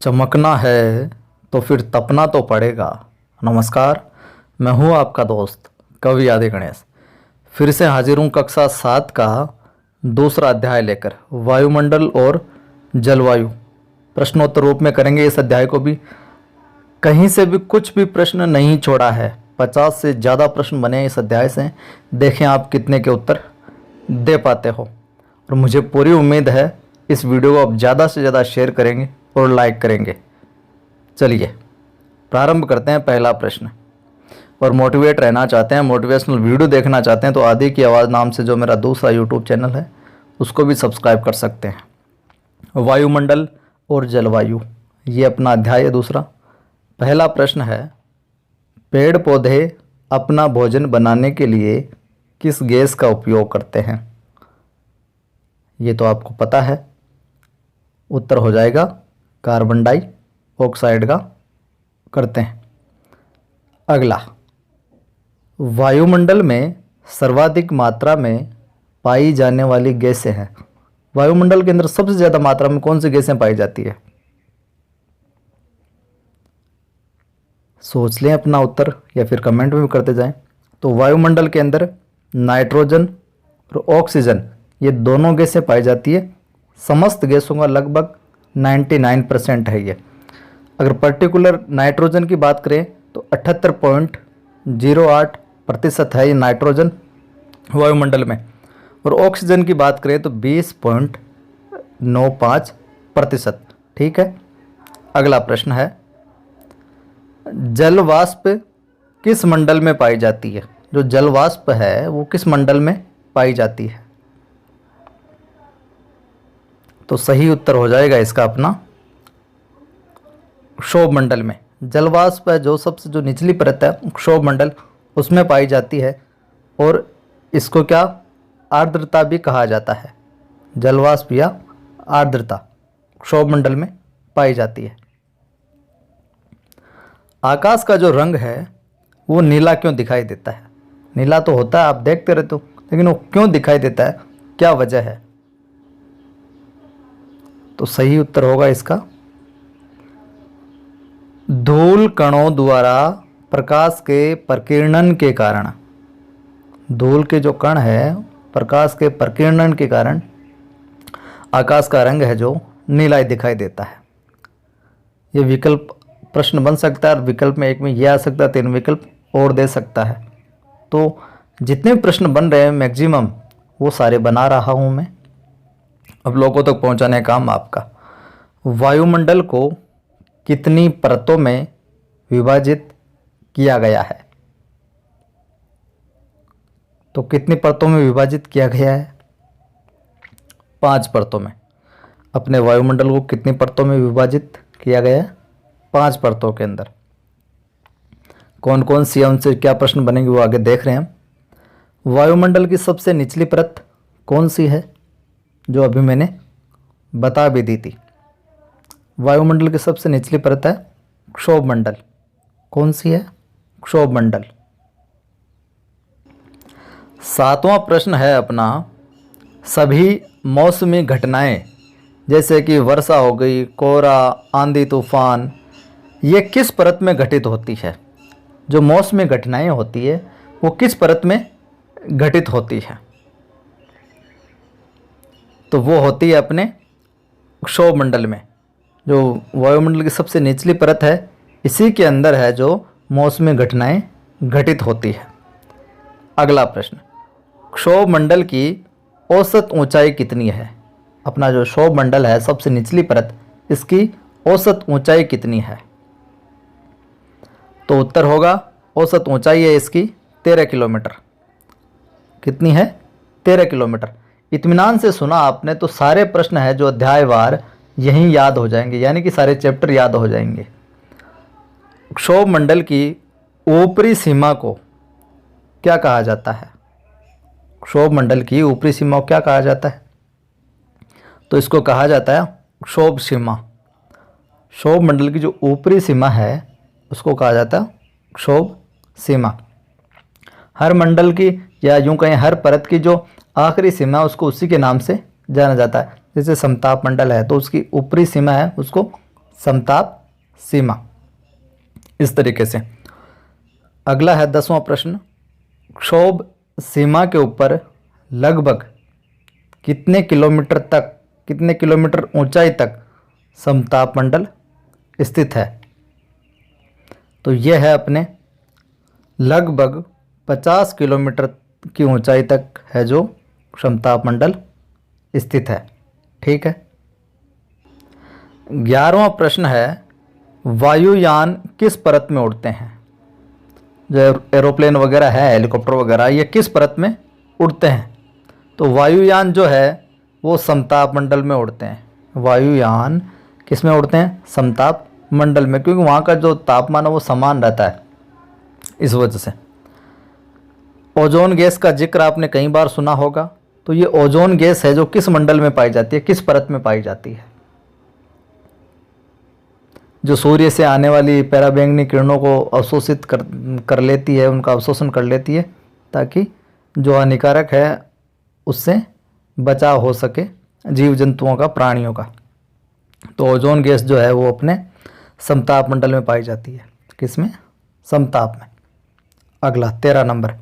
चमकना है तो फिर तपना तो पड़ेगा। नमस्कार, मैं हूँ आपका दोस्त कवि आदि गणेश। फिर से हाजिर हूँ कक्षा 7 का दूसरा अध्याय लेकर, वायुमंडल और जलवायु। प्रश्नोत्तर रूप में करेंगे इस अध्याय को भी। कहीं से भी कुछ भी प्रश्न नहीं छोड़ा है। 50 से ज़्यादा प्रश्न बने हैं इस अध्याय से। देखें आप कितने के उत्तर दे पाते हो। और मुझे पूरी उम्मीद है इस वीडियो को आप ज़्यादा से ज़्यादा शेयर करेंगे और लाइक करेंगे। चलिए प्रारंभ करते हैं। पहला प्रश्न। और मोटिवेट रहना चाहते हैं, मोटिवेशनल वीडियो देखना चाहते हैं तो आदि की आवाज़ नाम से जो मेरा दूसरा यूट्यूब चैनल है उसको भी सब्सक्राइब कर सकते हैं। वायुमंडल और जलवायु, ये अपना अध्याय है दूसरा। पहला प्रश्न है, पेड़ पौधे अपना भोजन बनाने के लिए किस गैस का उपयोग करते हैं? ये तो आपको पता है। उत्तर हो जाएगा कार्बन डाइऑक्साइड का करते हैं। अगला, वायुमंडल में सर्वाधिक मात्रा में पाई जाने वाली गैसें हैं। वायुमंडल के अंदर सबसे ज़्यादा मात्रा में कौन सी गैसें पाई जाती है? सोच लें अपना उत्तर या फिर कमेंट में भी करते जाएं। तो वायुमंडल के अंदर नाइट्रोजन और ऑक्सीजन, ये दोनों गैसें पाई जाती है। समस्त गैसों का लगभग 99% है ये। अगर पर्टिकुलर नाइट्रोजन की बात करें तो 78.08% है ये नाइट्रोजन वायुमंडल में। और ऑक्सीजन की बात करें तो 20.95%। ठीक है। अगला प्रश्न है, जल वाष्प किस मंडल में पाई जाती है? जो जल वाष्प है वो किस मंडल में पाई जाती है? तो सही उत्तर हो जाएगा इसका अपना क्षोभ मंडल में। जल वाष्प है जो सबसे जो निचली परत है क्षोभ मंडल, उसमें पाई जाती है। और इसको क्या आर्द्रता भी कहा जाता है। जल वाष्प या आर्द्रता क्षोभ मंडल में पाई जाती है। आकाश का जो रंग है वो नीला क्यों दिखाई देता है? नीला तो होता है, आप देखते रहते हो, लेकिन वो क्यों दिखाई देता है? क्या वजह है? तो सही उत्तर होगा इसका धूल कणों द्वारा प्रकाश के प्रकीर्णन के कारण। धूल के जो कण है प्रकाश के प्रकीर्णन के कारण आकाश का रंग है जो नीला दिखाई देता है। ये विकल्प प्रश्न बन सकता है और विकल्प में एक में यह आ सकता है, 3 विकल्प और दे सकता है। तो जितने भी प्रश्न बन रहे हैं मैक्सिमम वो सारे बना रहा हूँ मैं, अब लोगों तक पहुँचाने का काम आपका। वायुमंडल को कितनी परतों में विभाजित किया गया है? तो कितनी परतों में विभाजित किया गया है? 5 परतों में। अपने वायुमंडल को कितनी परतों में विभाजित किया गया है? 5 परतों के अंदर। कौन कौन सी है, उनसे क्या प्रश्न बनेंगे वो आगे देख रहे हैं हम। वायुमंडल की सबसे निचली परत कौन सी है? जो अभी मैंने बता भी दी थी। वायुमंडल की सबसे निचली परत है क्षोभ मंडल। कौन सी है? क्षोभ मंडल। 7वां प्रश्न है अपना, सभी मौसमी घटनाएं जैसे कि वर्षा हो गई, कोहरा, आंधी तूफान, ये किस परत में घटित होती है? जो मौसमी घटनाएं होती है वो किस परत में घटित होती है? तो वो होती है अपने क्षोभ मंडल में। जो वायुमंडल की सबसे निचली परत है इसी के अंदर है जो मौसमी घटनाएं घटित होती है। अगला प्रश्न, क्षोभ मंडल की औसत ऊंचाई कितनी है? अपना जो क्षोभ मंडल है सबसे निचली परत, इसकी औसत ऊंचाई कितनी है? तो उत्तर होगा औसत ऊंचाई है इसकी 13 किलोमीटर। कितनी है? 13 किलोमीटर। इत्मीनान से सुना आपने तो सारे प्रश्न है जो अध्यायवार यहीं याद हो जाएंगे, यानी कि सारे चैप्टर याद हो जाएंगे। क्षोभ मंडल की ऊपरी सीमा को क्या कहा जाता है? क्षोभ मंडल की ऊपरी सीमा को क्या कहा जाता है? तो इसको कहा जाता है क्षोभ सीमा। क्षोभ मंडल की जो ऊपरी सीमा है उसको कहा जाता है क्षोभ सीमा। हर मंडल की या यूं कहें हर परत की जो आखिरी सीमा है उसको उसी के नाम से जाना जाता है। जैसे समताप मंडल है तो उसकी ऊपरी सीमा है उसको समताप सीमा। इस तरीके से। अगला है 10वां प्रश्न, क्षोभ सीमा के ऊपर लगभग कितने किलोमीटर ऊंचाई तक समताप मंडल स्थित है? तो यह है अपने लगभग 50 किलोमीटर की ऊंचाई तक है जो समताप मंडल स्थित है। ठीक है। 11वां प्रश्न है, वायुयान किस परत में उड़ते हैं? जो एरोप्लेन वगैरह है, हेलीकॉप्टर वगैरह, ये किस परत में उड़ते हैं? तो वायुयान जो है वो समताप मंडल में उड़ते हैं। वायुयान किस में उड़ते हैं? समताप मंडल में, क्योंकि वहाँ का जो तापमान है वो समान रहता है, इस वजह से। ओजोन गैस का जिक्र आपने कई बार सुना होगा। तो ये ओजोन गैस है जो किस मंडल में पाई जाती है, किस परत में पाई जाती है? जो सूर्य से आने वाली पराबैंगनी किरणों को अवशोषित कर लेती है, उनका अवशोषण कर लेती है, ताकि जो हानिकारक है उससे बचाव हो सके जीव जंतुओं का, प्राणियों का। तो ओजोन गैस जो है वो अपने समताप मंडल में पाई जाती है। किस में? समताप में। अगला 13 नंबर,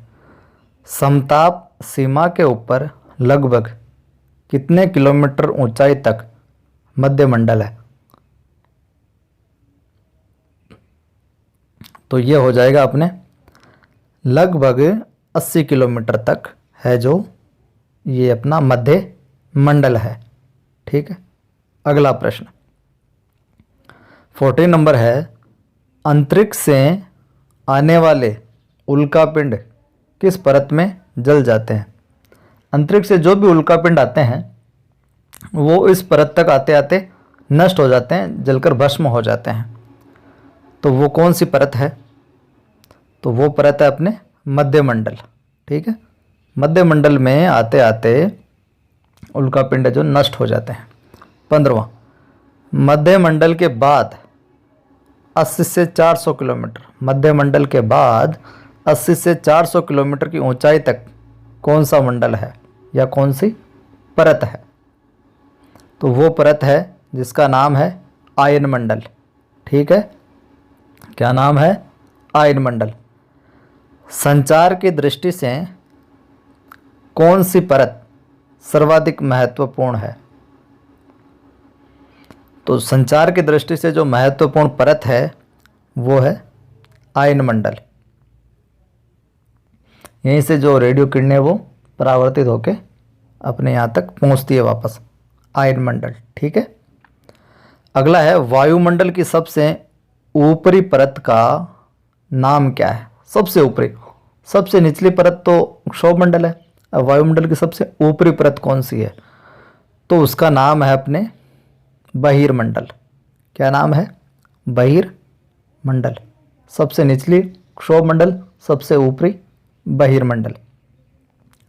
समताप सीमा के ऊपर लगभग कितने किलोमीटर ऊंचाई तक मध्य मंडल है? तो ये हो जाएगा अपने लगभग 80 किलोमीटर तक है जो ये अपना मध्य मंडल है। ठीक है। अगला प्रश्न 14 नंबर है, अंतरिक्ष से आने वाले उल्कापिंड किस परत में जल जाते हैं? अंतरिक्ष से जो भी उल्कापिंड आते हैं वो इस परत तक आते आते नष्ट हो जाते हैं, जलकर भस्म हो जाते हैं। तो वो कौन सी परत है? तो वो परत है अपने मध्य मंडल। ठीक है। मध्य मंडल में आते आते उल्कापिंड जो नष्ट हो जाते हैं। 15वां, मध्य मंडल के बाद 80 से 400 किलोमीटर, मध्य मंडल के बाद 80 से 400 किलोमीटर की ऊंचाई तक कौन सा मंडल है या कौन सी परत है? तो वो परत है जिसका नाम है आयन मंडल। ठीक है। क्या नाम है? आयन मंडल। संचार की दृष्टि से कौन सी परत सर्वाधिक महत्वपूर्ण है? तो संचार की दृष्टि से जो महत्वपूर्ण परत है वो है आयन मंडल। यहीं से जो रेडियो किरणें वो परावर्तित होकर अपने यहाँ तक पहुँचती है वापस, आयन मंडल। ठीक है। अगला है, वायुमंडल की सबसे ऊपरी परत का नाम क्या है? सबसे ऊपरी, सबसे निचली परत तो क्षोभ मंडल है। अब वायुमंडल की सबसे ऊपरी परत कौन सी है? तो उसका नाम है अपने बहिर्मंडल। क्या नाम है? बहिर्मंडल। सबसे निचली क्षोभ मंडल, सबसे ऊपरी बहिर्मंडल।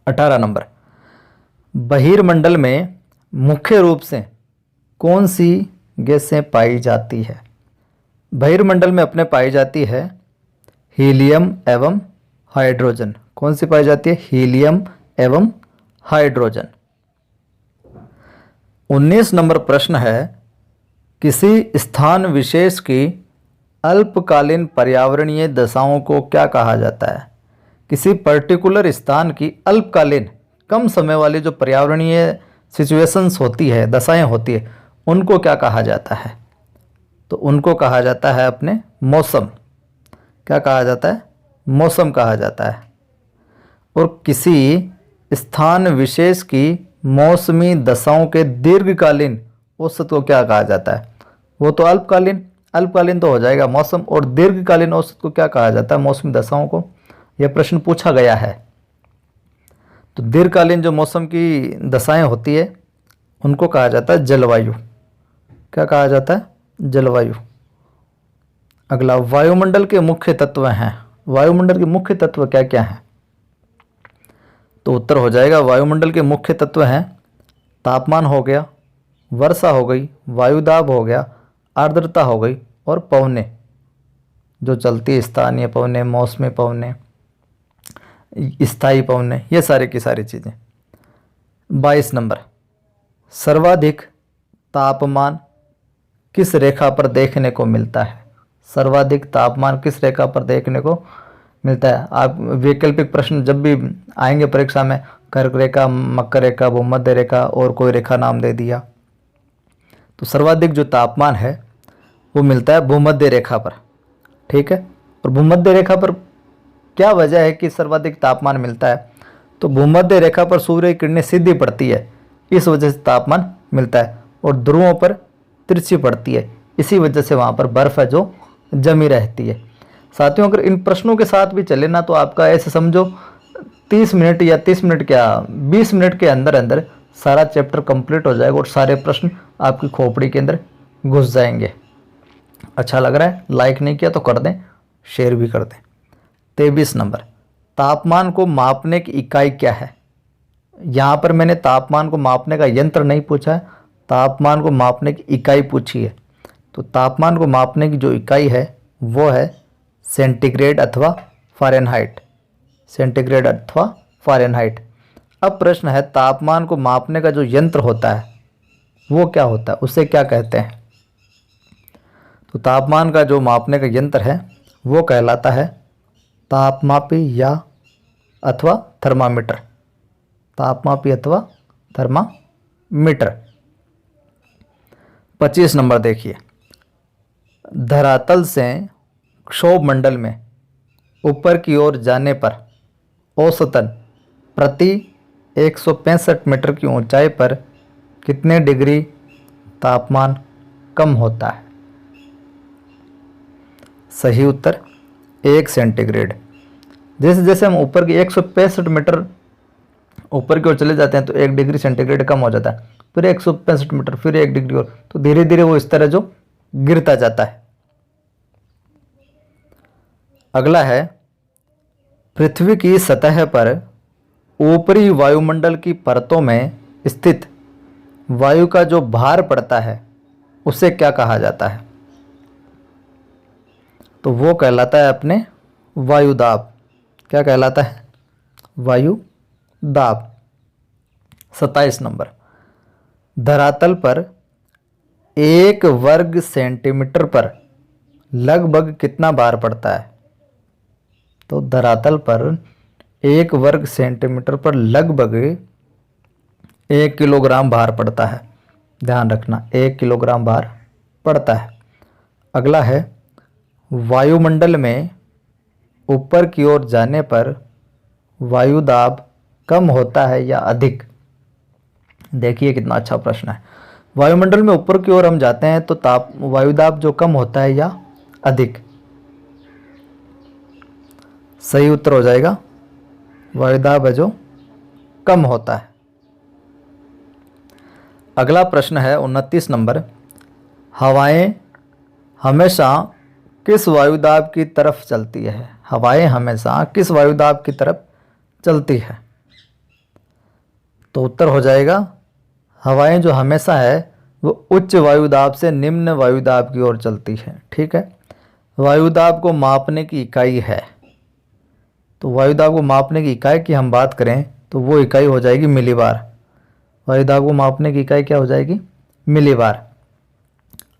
18 नंबर, बहिर्मंडल में मुख्य रूप से कौन सी गैसें पाई जाती है? बहिर्मंडल में अपने पाई जाती है हीलियम एवं हाइड्रोजन। कौन सी पाई जाती है? हीलियम एवं हाइड्रोजन। 19 नंबर प्रश्न है, किसी स्थान विशेष की अल्पकालीन पर्यावरणीय दशाओं को क्या कहा जाता है? किसी पर्टिकुलर स्थान की अल्पकालीन, कम समय वाली जो पर्यावरणीय सिचुएशंस होती है, दशाएं होती है, उनको क्या कहा जाता है? तो उनको कहा जाता है अपने मौसम। क्या कहा जाता है? मौसम कहा जाता है। और किसी स्थान विशेष की मौसमी दशाओं के दीर्घकालीन औसत को क्या कहा जाता है? वो तो अल्पकालीन, अल्पकालीन तो हो जाएगा मौसम, और दीर्घकालीन औसत को क्या कहा जाता है? मौसमी दशाओं को। यह प्रश्न पूछा गया है। तो दीर्घकालीन जो मौसम की दशाएं होती है उनको कहा जाता है जलवायु। क्या कहा जाता है? जलवायु। अगला, वायुमंडल के मुख्य तत्व हैं। वायुमंडल के मुख्य तत्व क्या क्या हैं? तो उत्तर हो जाएगा, वायुमंडल के मुख्य तत्व हैं तापमान हो गया, वर्षा हो गई, वायुदाब हो गया, आर्द्रता हो गई, और पवनें जो चलती है, स्थानीय पवनें, मौसमी पवनें, स्थायी पवनें, ये सारी की सारी चीज़ें। 22 नंबर, सर्वाधिक तापमान किस रेखा पर देखने को मिलता है? सर्वाधिक तापमान किस रेखा पर देखने को मिलता है? आप वैकल्पिक प्रश्न जब भी आएंगे परीक्षा में, कर्क रेखा, मकर रेखा, भूमध्य रेखा और कोई रेखा नाम दे दिया, तो सर्वाधिक जो तापमान है वो मिलता है भूमध्य रेखा पर। ठीक है, और भूमध्य रेखा पर क्या वजह है कि सर्वाधिक तापमान मिलता है? तो भूमध्य रेखा पर सूर्य की किरणें सीधी पड़ती है, इस वजह से तापमान मिलता है, और ध्रुवों पर तिरछी पड़ती है, इसी वजह से वहाँ पर बर्फ़ है जो जमी रहती है। साथियों, अगर इन प्रश्नों के साथ भी चले ना तो आपका ऐसे समझो 30 मिनट या 30 मिनट क्या 20 मिनट के अंदर अंदर सारा चैप्टर कंप्लीट हो जाएगा और सारे प्रश्न आपकी खोपड़ी के अंदर घुस जाएंगे। अच्छा लग रहा है? लाइक नहीं किया तो कर दें, शेयर भी कर दें। 23 नंबर, तापमान को मापने की इकाई क्या है? यहाँ पर मैंने तापमान को मापने का यंत्र नहीं पूछा है, तापमान को मापने की इकाई पूछी है। तो तापमान को मापने की जो इकाई है वो है सेंटीग्रेड अथवा फ़ारेनहाइट। सेंटीग्रेड अथवा फ़ारेनहाइट। अब प्रश्न है, तापमान को मापने का जो यंत्र होता है वो क्या होता है, उसे क्या कहते हैं? तो तापमान का जो मापने का यंत्र है वो कहलाता है तापमापी या अथवा थर्मामीटर। तापमापी अथवा थर्मामीटर। 25 नंबर देखिए, धरातल से क्षोभ मंडल में ऊपर की ओर जाने पर औसतन प्रति 165 मीटर की ऊंचाई पर कितने डिग्री तापमान कम होता है? सही उत्तर 1 सेंटीग्रेड। जैसे जैसे हम ऊपर की 165 मीटर ऊपर की ओर चले जाते हैं तो 1 डिग्री सेंटीग्रेड कम हो जाता है, फिर 165 मीटर, फिर 1 डिग्री और, तो धीरे धीरे वो इस तरह जो गिरता जाता है। अगला है, पृथ्वी की सतह पर ऊपरी वायुमंडल की परतों में स्थित वायु का जो भार पड़ता है उसे क्या कहा जाता है? तो वो कहलाता है अपने वायुदाब। क्या कहलाता है? वायुदाब। 27 नंबर, धरातल पर 1 वर्ग सेंटीमीटर पर लगभग कितना भार पड़ता है? तो धरातल पर 1 वर्ग सेंटीमीटर पर लगभग 1 किलोग्राम भार पड़ता है। ध्यान रखना, 1 किलोग्राम भार पड़ता है। अगला है, वायुमंडल में ऊपर की ओर जाने पर वायुदाब कम होता है या अधिक? देखिए कितना अच्छा प्रश्न है। वायुमंडल में ऊपर की ओर हम जाते हैं तो वायुदाब जो कम होता है या अधिक? सही उत्तर हो जाएगा वायुदाब है जो कम होता है। अगला प्रश्न है 29 नंबर, हवाएं हमेशा किस वायुदाब की तरफ चलती है? हवाएं हमेशा किस वायुदाब की तरफ चलती है? तो उत्तर हो जाएगा, हवाएं जो हमेशा है वो उच्च वायुदाब से निम्न वायुदाब की ओर चलती है। ठीक है, वायुदाब को मापने की इकाई है, तो वायुदाब को मापने की इकाई की हम बात करें तो वो इकाई हो जाएगी मिलीबार। वायुदाब को मापने की इकाई क्या हो जाएगी? मिलीबार।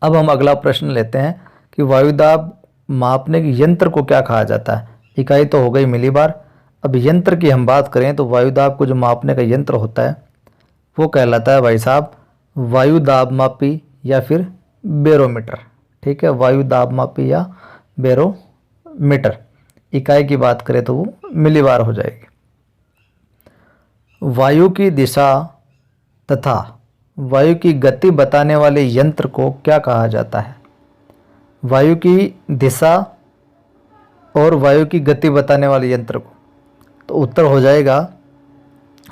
अब हम अगला प्रश्न लेते हैं कि वायुदाब मापने के यंत्र को क्या कहा जाता है? इकाई तो हो गई मिलीबार। अब यंत्र की हम बात करें तो वायुदाब को जो मापने का यंत्र होता है वो कहलाता है भाई साहब वायुदाब मापी या फिर बैरोमीटर। ठीक है, वायुदाब मापी या बैरोमीटर। इकाई की बात करें तो वो मिलीबार हो जाएगी। वायु की दिशा तथा वायु की गति बताने वाले यंत्र को क्या कहा जाता है? वायु की दिशा और वायु की गति बताने वाले यंत्र को, तो उत्तर हो जाएगा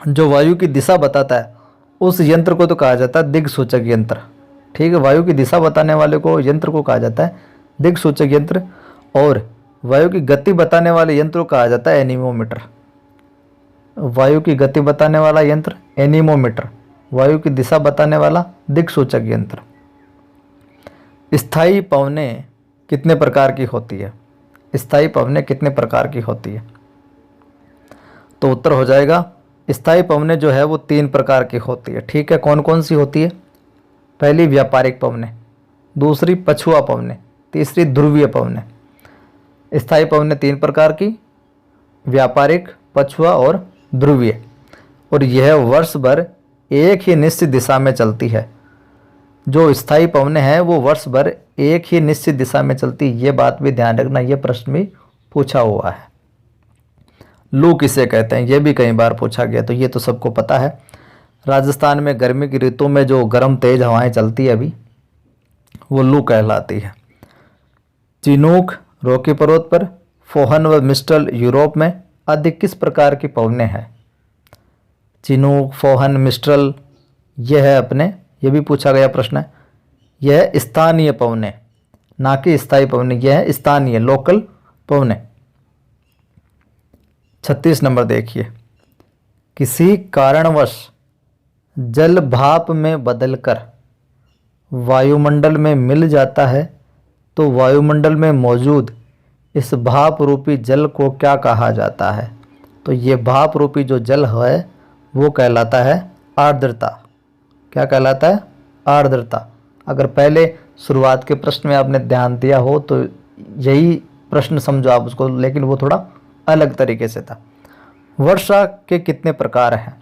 जो वायु की दिशा बताता है उस यंत्र को तो कहा जाता है दिक्सूचक यंत्र। ठीक है, वायु की दिशा बताने वाले को यंत्र को कहा जाता है दिक्सूचक यंत्र, और वायु की गति बताने वाले यंत्र को कहा जाता है एनीमोमीटर। वायु की गति बताने वाला यंत्र एनीमोमीटर, वायु की दिशा बताने वाला दिक्सूचक यंत्र। स्थायी पवनें कितने प्रकार की होती है? स्थायी पवनें कितने प्रकार की होती है? तो उत्तर हो जाएगा स्थायी पवनें जो है वो 3 प्रकार की होती है। ठीक है, कौन कौन सी होती है? पहली व्यापारिक पवनें, दूसरी पछुआ पवनें, तीसरी ध्रुवीय पवनें। स्थायी पवनें 3 प्रकार की, व्यापारिक, पछुआ और ध्रुवीय, और यह वर्ष भर एक ही निश्चित दिशा में चलती है। जो स्थायी पवनें हैं वो वर्ष भर एक ही निश्चित दिशा में चलती, ये बात भी ध्यान रखना, ये प्रश्न भी पूछा हुआ है। लू किसे कहते हैं, ये भी कई बार पूछा गया, तो ये तो सबको पता है। राजस्थान में गर्मी की ऋतु में जो गर्म तेज हवाएं चलती है अभी, वो लू कहलाती है। चिनूक रॉकी पर्वत पर, फोहन व मिस्टल यूरोप में अधिक किस प्रकार की पवनें हैं? चिनूक, फोहन, मिस्ट्रल, यह है अपने, यह भी पूछा गया प्रश्न है, यह स्थानीय पवनें, ना कि स्थायी पवनें, यह है स्थानीय, लोकल पवनें। 36 नंबर देखिए, किसी कारणवश जल भाप में बदलकर वायुमंडल में मिल जाता है तो वायुमंडल में मौजूद इस भाप रूपी जल को क्या कहा जाता है? तो ये भाप रूपी जो जल है वो कहलाता है आर्द्रता। क्या कहलाता है? आर्द्रता। अगर पहले शुरुआत के प्रश्न में आपने ध्यान दिया हो तो यही प्रश्न समझो आप उसको, लेकिन वो थोड़ा अलग तरीके से था। वर्षा के कितने प्रकार हैं?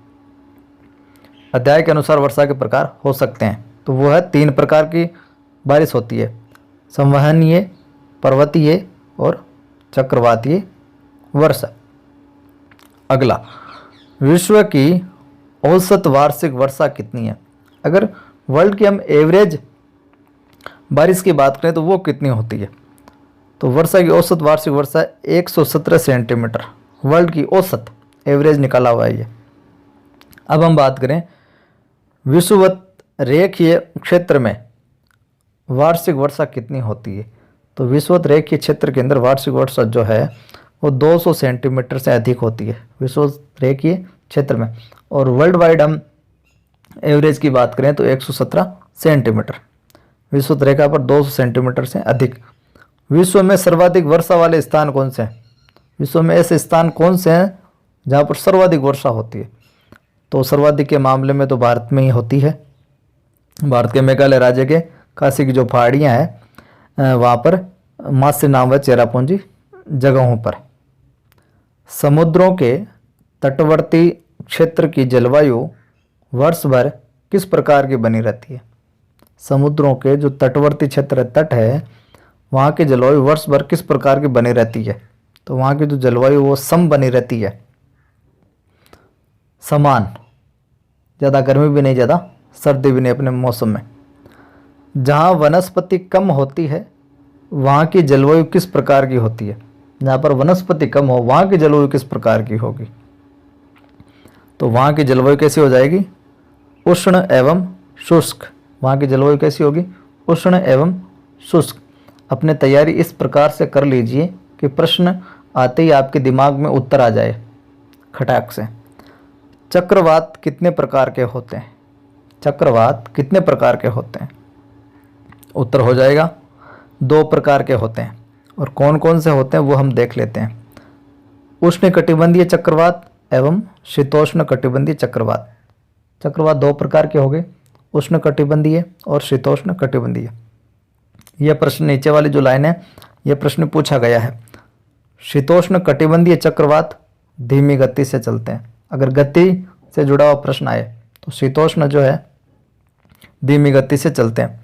अध्याय के अनुसार वर्षा के प्रकार हो सकते हैं, तो वो है 3 प्रकार की बारिश होती है, संवहनीय, पर्वतीय और चक्रवातीय वर्षा। अगला, विश्व की औसत वार्षिक वर्षा कितनी है? अगर वर्ल्ड की हम एवरेज बारिश की बात करें तो वो कितनी होती है? तो वर्षा की औसत वार्षिक वर्षा 117 सेंटीमीटर, वर्ल्ड की औसत, एवरेज निकाला हुआ है ये। अब हम बात करें विषुवत रेखीय क्षेत्र में वार्षिक वर्षा कितनी होती है? तो विषुवत रेखीय क्षेत्र के अंदर वार्षिक वर्षा जो है वो 200 सेंटीमीटर से अधिक होती है विषुवत रेखीय क्षेत्र में, और वर्ल्ड वाइड हम एवरेज की बात करें तो 117 सेंटीमीटर, विषुवत रेखा पर 200 सेंटीमीटर से अधिक। विश्व में सर्वाधिक वर्षा वाले स्थान कौन से हैं? विश्व में ऐसे स्थान कौन से हैं जहाँ पर सर्वाधिक वर्षा होती है? तो सर्वाधिक के मामले में तो भारत में ही होती है। भारत के मेघालय राज्य के काशी की जो पहाड़ियाँ हैं वहाँ पर मास्य नाम व चेरापूंजी जगहों पर। समुद्रों के तटवर्ती क्षेत्र की जलवायु वर्ष भर किस प्रकार की बनी रहती है? समुद्रों के जो तटवर्ती क्षेत्र तट है वहाँ की जलवायु वर्ष भर किस प्रकार की बनी रहती है? तो वहाँ की जो जलवायु वो सम बनी रहती है, समान, ज़्यादा गर्मी भी नहीं ज़्यादा सर्दी भी नहीं अपने मौसम में। जहाँ वनस्पति कम होती है वहाँ की जलवायु किस प्रकार की होती है? जहाँ पर वनस्पति कम हो वहाँ की जलवायु किस प्रकार की होगी? तो वहाँ की जलवायु कैसी हो जाएगी? उष्ण एवं शुष्क। वहाँ की जलवायु कैसी होगी? उष्ण एवं शुष्क। अपने तैयारी इस प्रकार से कर लीजिए कि प्रश्न आते ही आपके दिमाग में उत्तर आ जाए खटाक से। चक्रवात कितने प्रकार के होते हैं? चक्रवात कितने प्रकार के होते हैं? उत्तर हो जाएगा 2 प्रकार के होते हैं, और कौन कौन से होते हैं वो हम देख लेते हैं। उष्णकटिबंधीय चक्रवात एवं शीतोष्ण कटिबंधीय चक्रवात। चक्रवात 2 प्रकार के हो गए, उष्णकटिबंधीय और शीतोष्ण कटिबंधीय। यह प्रश्न नीचे वाली जो लाइन है यह प्रश्न पूछा गया है। शीतोष्ण कटिबंधीय चक्रवात धीमी गति से चलते हैं। अगर गति से जुड़ा हुआ प्रश्न आए तो शीतोष्ण जो है धीमी गति से चलते हैं,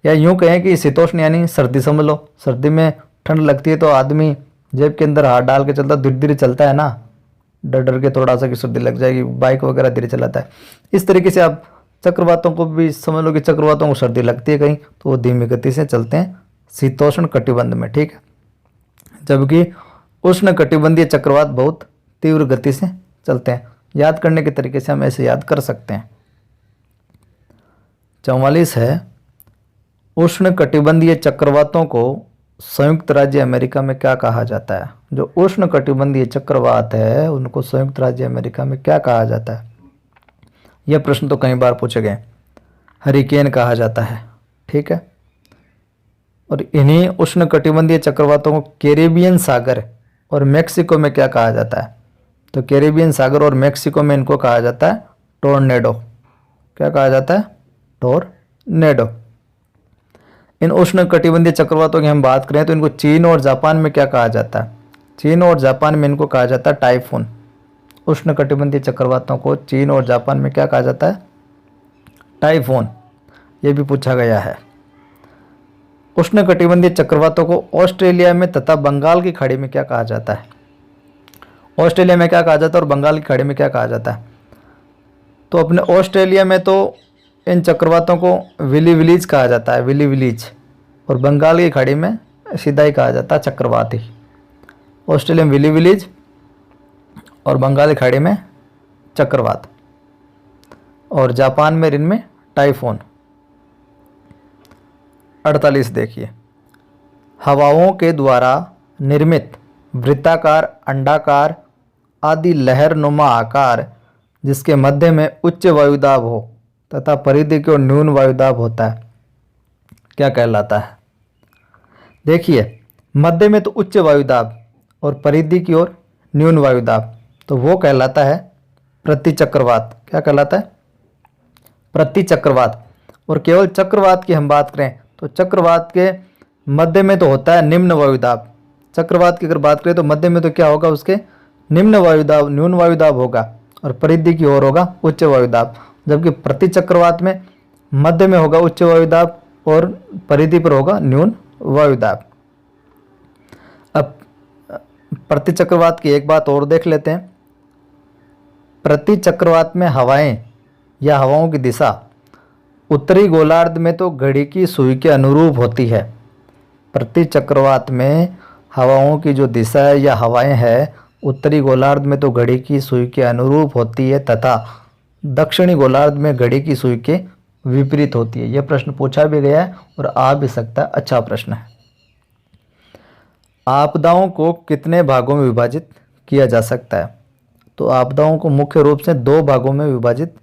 या यूं कहें कि शीतोष्ण यानी सर्दी समझ लो। सर्दी में ठंड लगती है तो आदमी जेब के अंदर हाथ डाल के चलता, धीरे धीरे चलता है ना, डर डर के थोड़ा सा कि सर्दी लग जाएगी, बाइक वगैरह धीरे चलाता है। इस तरीके से आप चक्रवातों को भी समझ लो कि चक्रवातों को सर्दी लगती है कहीं तो वो धीमी गति से चलते हैं शीतोष्ण कटिबंध में, ठीक है। जबकि उष्ण कटिबंधीय चक्रवात बहुत तीव्र गति से चलते हैं। याद करने के तरीके से हम ऐसे याद कर सकते हैं। 44 है, उष्ण कटिबंधीय चक्रवातों को संयुक्त राज्य अमेरिका में क्या कहा जाता है? जो उष्ण कटिबंधीय चक्रवात है उनको संयुक्त राज्य अमेरिका में क्या कहा जाता है? यह प्रश्न तो कई बार पूछे गए। हरिकेन कहा जाता है, ठीक है। और इन्हीं उष्ण कटिबंधीय चक्रवातों को कैरेबियन सागर और मेक्सिको में क्या कहा जाता है? तो कैरेबियन सागर और मेक्सिको में इनको कहा जाता है टोर्नेडो। क्या कहा जाता है? टोर्नेडो। इन उष्ण कटिबंधीय चक्रवातों की हम बात करें तो इनको चीन और जापान में क्या कहा जाता है? चीन और जापान में इनको कहा जाता है टाइफून। उष्ण कटिबंधीय चक्रवातों को चीन और जापान में क्या कहा जाता है? टाइफून। ये भी पूछा गया है। उष्ण कटिबंधीय चक्रवातों को ऑस्ट्रेलिया में तथा बंगाल की खाड़ी में क्या कहा जाता है? ऑस्ट्रेलिया में क्या कहा जाता है और बंगाल की खाड़ी में क्या कहा जाता है? तो अपने ऑस्ट्रेलिया में तो इन चक्रवातों को विली विलीज कहा जाता है, विली विलीज, और बंगाल की खाड़ी में सीधा ही कहा जाता है चक्रवात ही। ऑस्ट्रेलिया में विली विलीज और बंगाल की खाड़ी में चक्रवात, और जापान में इनमें टाइफून। 48 देखिए, हवाओं के द्वारा निर्मित वृत्ताकार, अंडाकार आदि लहरनुमा आकार जिसके मध्य में उच्च वायुदाब हो तथा परिधि की ओर न्यून वायुदाब होता है, क्या कहलाता है? देखिए, मध्य में तो उच्च वायुदाब और परिधि की ओर न्यून वायुदाब, तो वो कहलाता है प्रतिचक्रवात। क्या कहलाता है? प्रतिचक्रवात। और केवल चक्रवात की हम बात करें तो चक्रवात के मध्य में तो होता है निम्न वायुदाब। चक्रवात की अगर बात करें तो मध्य में तो क्या होगा? उसके निम्न वायुदाब, न्यून वायुदाब होगा, और परिधि की ओर होगा उच्च वायुदाब। जबकि प्रतिचक्रवात में मध्य में होगा उच्च वायुदाब और परिधि पर होगा न्यून वायुदाब। अब प्रतिचक्रवात की एक बात और देख लेते हैं। प्रतिचक्रवात में हवाएं या हवाओं की दिशा उत्तरी गोलार्ध में तो घड़ी की सुई के अनुरूप होती है। प्रतिचक्रवात में हवाओं की जो दिशा है या हवाएं हैं उत्तरी गोलार्ध में तो घड़ी की सुई के अनुरूप होती है तथा दक्षिणी गोलार्ध में घड़ी की सुई के विपरीत होती है। यह प्रश्न पूछा भी गया है और आ भी सकता है, अच्छा प्रश्न है। आपदाओं को कितने भागों में विभाजित किया जा सकता है? तो आपदाओं को मुख्य रूप से 2 भागों में विभाजित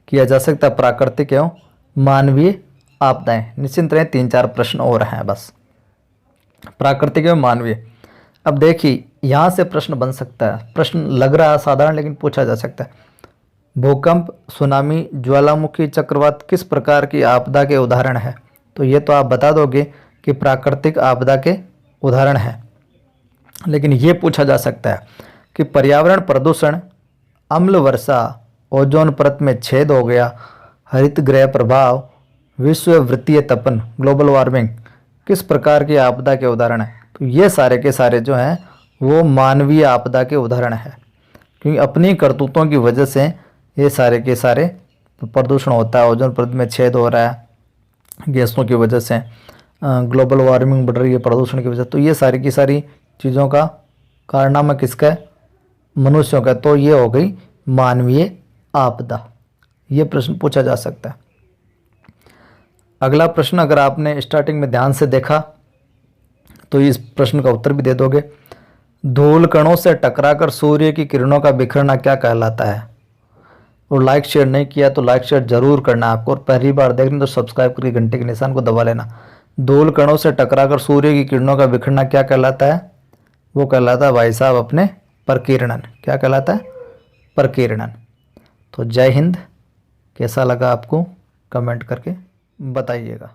किया जा सकता है, प्राकृतिक एवं मानवीय आपदाएं। निश्चिंत रहें, 3-4 प्रश्न और हैं बस, प्राकृतिक एवं मानवीय। अब देखिए, यहाँ से प्रश्न बन सकता है, प्रश्न लग रहा है साधारण लेकिन पूछा जा सकता है। भूकंप, सुनामी, ज्वालामुखी, चक्रवात किस प्रकार की आपदा के उदाहरण है? तो ये तो आप बता दोगे कि प्राकृतिक आपदा के उदाहरण है, लेकिन ये पूछा जा सकता है कि पर्यावरण प्रदूषण, अम्ल वर्षा, ओजोन परत में छेद हो गया, हरित गृह प्रभाव, विश्ववृत्तीय तपन, ग्लोबल वार्मिंग किस प्रकार की आपदा के उदाहरण है? तो ये सारे के सारे जो हैं वो मानवीय आपदा के उदाहरण है, क्योंकि अपनी करतूतों की वजह से ये सारे के सारे प्रदूषण होता है, ओजोन परत में छेद हो रहा है गैसों की वजह से, ग्लोबल वार्मिंग बढ़ रही है प्रदूषण की वजह से। तो ये सारी की सारी चीज़ों का कारनामा किसका है? मनुष्यों का। तो ये हो गई मानवीय आपदा। ये प्रश्न पूछा जा सकता है। अगला प्रश्न अगर आपने स्टार्टिंग में ध्यान से देखा तो इस प्रश्न का उत्तर भी दे दोगे। धूल कणों से टकराकर सूर्य की किरणों का बिखरना क्या कहलाता है? और लाइक शेयर नहीं किया तो लाइक शेयर जरूर करना आपको, और पहली बार देख रहे तो सब्सक्राइब करके घंटे के निशान को दबा लेना। धूल कणों से टकराकर सूर्य की किरणों का बिखरना क्या कहलाता है? वो कहलाता है भाई साहब अपने प्रकीर्णन। क्या कहलाता है? प्रकीर्णन। तो जय हिंद। कैसा लगा आपको कमेंट करके बताइएगा।